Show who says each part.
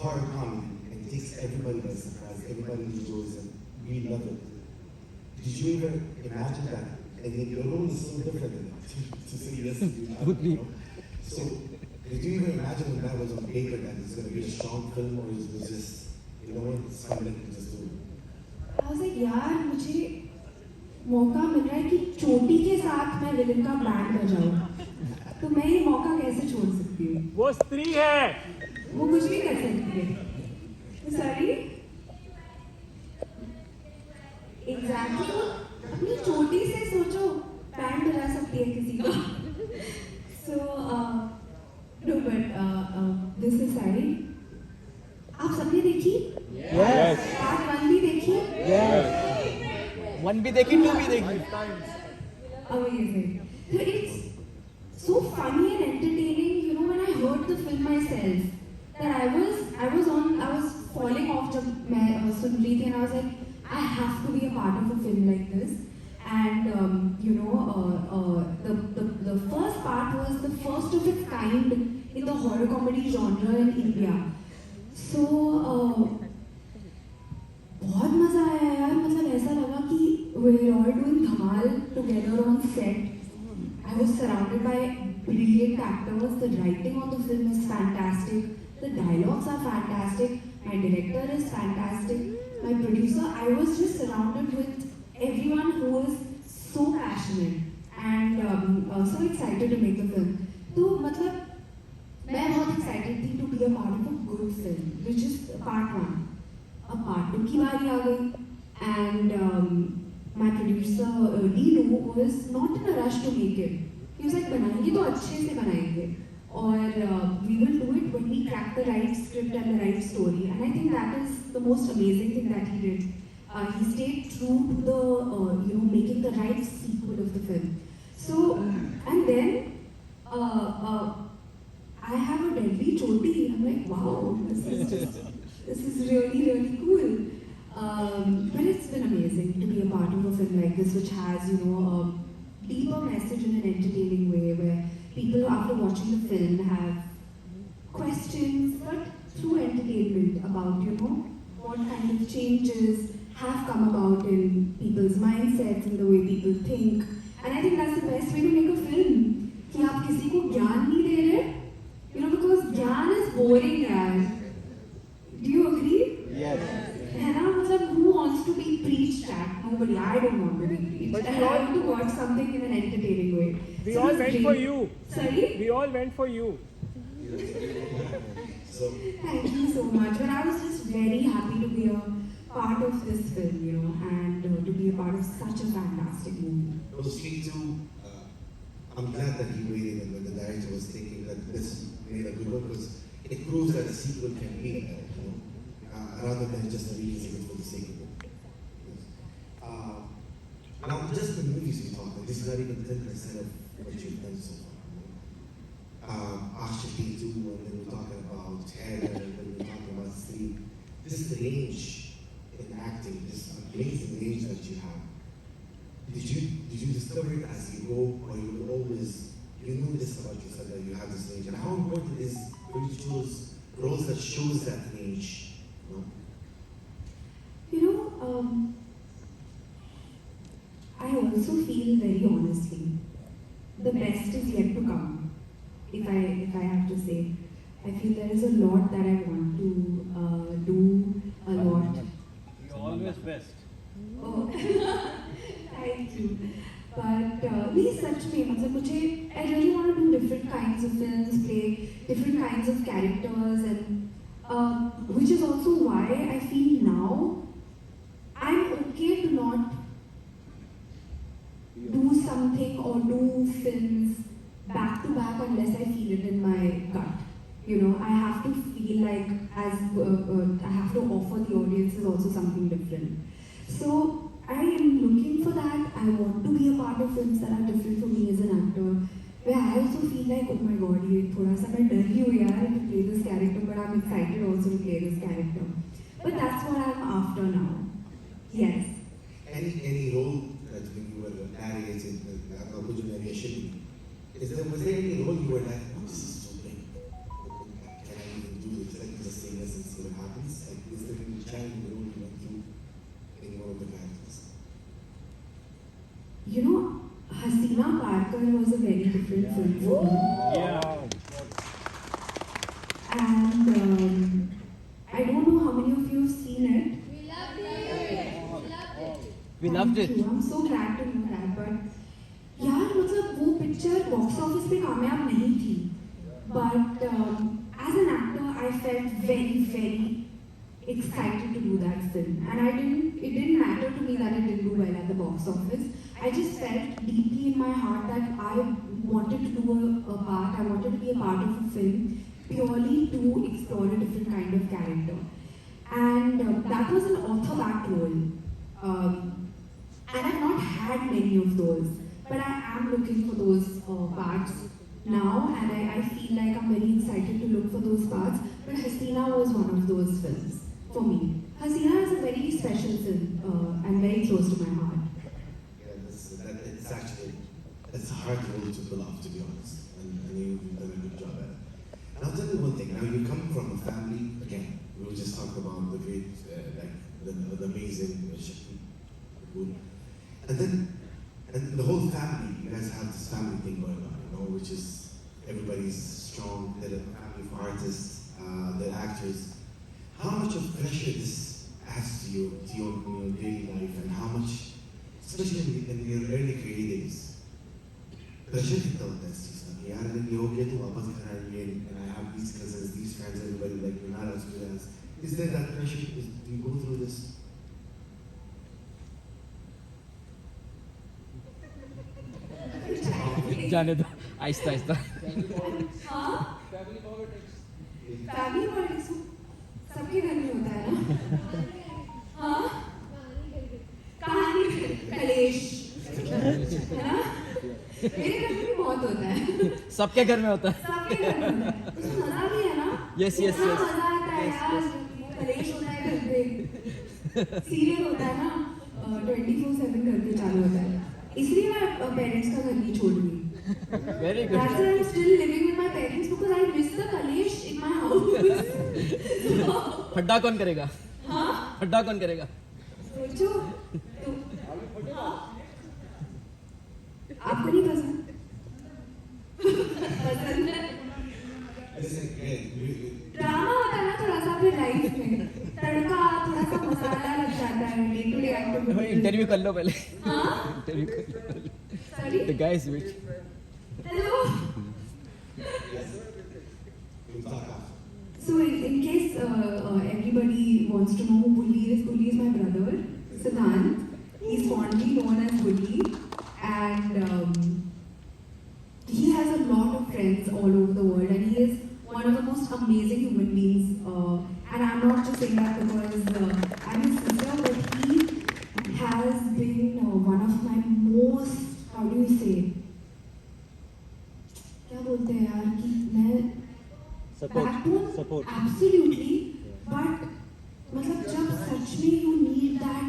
Speaker 1: horror comedy and takes everybody by surprise. Everybody enjoys it. We love it. Did you ever imagine that? And then your role is so different to say yes to do that, you know? So, did you even imagine when that was on paper that it's going to be a strong film, or is it just, you know what, it's fun to just do it?
Speaker 2: I was like, यार मुझे मौका मिल रहा है कि चोटी के साथ मैं विलन का बैंड बजाऊं, तो मैं ये मौका कैसे छोड़ सकती हूँ?
Speaker 3: वो स्त्री है,
Speaker 2: वो कुछ भी कर सकती है. Sorry? Exactly. अपनी चोटी से सोचो बैंड बजा सकती है किसी का. So no, but this is Sari. आप सबने देखी?
Speaker 3: Yes.
Speaker 2: पार्ट 1 भी देखी?
Speaker 3: Yes.
Speaker 4: 1 भी देखी, 2 भी देखी.
Speaker 2: Amazing. So it's so funny and entertaining. You know, when I heard the film myself, that I was falling off जब मैं सुन रही थी, and I was like, I have to be a part of a film like this. And you know, the first part was the first of its kind in the horror comedy genre in India. So बहुत मजा आया यार. मतलब ऐसा लगा कि we're all doing Dhamaal together on set. I was surrounded by brilliant actors. The writing on the film is fantastic. The dialogues are fantastic. My director is fantastic. My producer. I was just surrounded with everyone who was so passionate and so excited to make the film. तो मतलब मैं बहुत excited थी to be a part of a good film, which is part 1. अब part 2 की बारी आ गई, and my producer Dinu was not in a rush to make it. He was like, बनाएंगे तो अच्छे से बनाएंगे, और we will do it when we crack the right script and the right story. And I think that is the most amazing thing that he did. He stayed true to the you know, making the right sequel of the film. So and then I have a deadly choti. I'm like, wow, this is really really cool. But it's been amazing to be a part of a film like this, which has, you know, a deeper message in an entertaining way, where people after watching the film have questions, but through entertainment about, you know, what kind of changes have come about in people's mindsets and the way people think. And I think that's the best way to make a film. कि आप किसी को ज्ञान नहीं दे रहे, you know, because ज्ञान is boring यार. Do you agree?
Speaker 4: Yes.
Speaker 2: है ना, मतलब who wants to be preached at? Nobody. I don't want to be preached.
Speaker 3: But
Speaker 2: I want to watch something in an entertaining way.
Speaker 3: We
Speaker 2: So
Speaker 3: all
Speaker 2: it's
Speaker 3: went
Speaker 2: great.
Speaker 3: for you.
Speaker 2: Sorry?
Speaker 3: We all went for you.
Speaker 1: So,
Speaker 2: Thank you so much. But I was just very happy to be a part of this film, you know, and to be a part of such a fantastic movie.
Speaker 1: Street 2, I'm glad that he waited and that the director was thinking that this made a good one, because it proves that a sequel can be better, you know, rather than just releasing it for the sake of it. Now, just the movies we talked about, this is not even 10% of what you've done so far. Ashiki 2, and then we're talking about Terror, and then we're talking about Sleep. This range in acting, this amazing range that you have. Did you discover it as you go, or you always, you knew this about yourself, that you have this range? And how important is for you to choose roles that shows that range? You know?
Speaker 2: You know, I also feel very honestly, the best is yet to come. If I have to say, I feel there is a lot that I want to do, a lot.
Speaker 4: You're always best.
Speaker 2: Oh, thank you. But नहीं सच में, मतलब मुझे, I really want to do different kinds of films, play different kinds of characters, and which is also why I feel now I'm okay to not do something or do films back to back unless I feel it in my gut. You know, I have to feel like as I have to offer the audiences also something different. So I am looking for that. I want to be a part of films that are different for me as an actor, where I also feel like, oh my god, ये थोड़ा सा मैं डर रही हूँ यार to play this character, but I'm excited also to play this character. But that's what I'm after now. Yes.
Speaker 1: Any role that when you were narrating, was there any role you were like, oh, this is so big, can I even do this? Like, just say yes and say
Speaker 2: different film for me.
Speaker 3: Yeah.
Speaker 2: And I don't know how many of you have seen it.
Speaker 5: We loved it.
Speaker 4: We loved
Speaker 2: Thank
Speaker 4: it.
Speaker 2: you. I'm so glad to know that. But यार मतलब वो picture box office पे कामयाब नहीं थी. But as an actor, I felt very excited to do that film, and it didn't matter to me that it didn't do well at the box office. I just felt deeply in my heart that I wanted to do a part. I wanted to be a part of a film purely to explore a different kind of character, and that was an author-backed role. And I've not had many of those, but I am looking for those parts now, and I feel like I'm very excited to look for those parts. But Hasina was one of those films for me. Hasina is a very special film and very close to my heart.
Speaker 1: Yeah, it's a hard role to pull off, to be honest, and you've done a good job at it. And I'll tell you one thing. Now you come from a family. Again, we will just talk about the great, the amazing Shakti. And the whole family, you guys have this family thing going on, you know, which is everybody's strong, they're a family of artists, they're actors. How much of pressure this adds to your daily life, and how much, especially in your early career days, pressure कितना होता है इस चीज़ का? यार अगर ये हो गया तो वापस घर आएंगे, and I have these cousins, these friends, everybody like you're not as good as. Is there that pressure? Do you go through this?
Speaker 4: जाने दो आहिस्ता आहिस्ता.
Speaker 2: हाँ? फैमिली पॉलिटिक्स सबके घर में होता है ना? हाँ? कहानी कलेश है ना? मेरे घर में भी बहुत होता है.
Speaker 4: सबके घर में होता है.
Speaker 2: सबके घर में होता है. उसमें मजा भी है ना?
Speaker 4: Yes.
Speaker 2: इतना मजा आता है यार. कलेश होता है घर पे. सीरियल होता है ना? 24/7 घर पे चालू होता है. इसलिए मैं पेरेंट्स का घर नहीं छोड़ रही.
Speaker 4: Very good.
Speaker 2: That's why I'm still living with my parents, because I miss the kalesh in my house.
Speaker 4: खड्डा कौन करेगा?
Speaker 2: हाँ?
Speaker 4: खड्डा कौन करेगा?
Speaker 2: सोचो. हाँ? आपको नहीं पसंद? पसंद है? ड्रामा होता है ना थोड़ा सा अपने लाइफ में. तड़का थोड़ा सा मसाला लग जाता है day to day activity.
Speaker 4: Interview कर लो पहले.
Speaker 2: हाँ?
Speaker 4: इंटरव्यू कर लो पहले.
Speaker 2: Sorry?
Speaker 4: The guy is which?
Speaker 2: Hello.
Speaker 1: We'll talk after.
Speaker 2: So in case everybody wants to know who Bully is my brother, Siddhant. He's fondly known as Bully, and he has a lot of friends all over the world, and he is one of the most amazing human beings. And I'm not just saying that because I'm his sister, but he has been one of my most, how do you say, क्या बोलते हैं यार कि मैं backbone, absolutely, but मतलब जब सच में you need that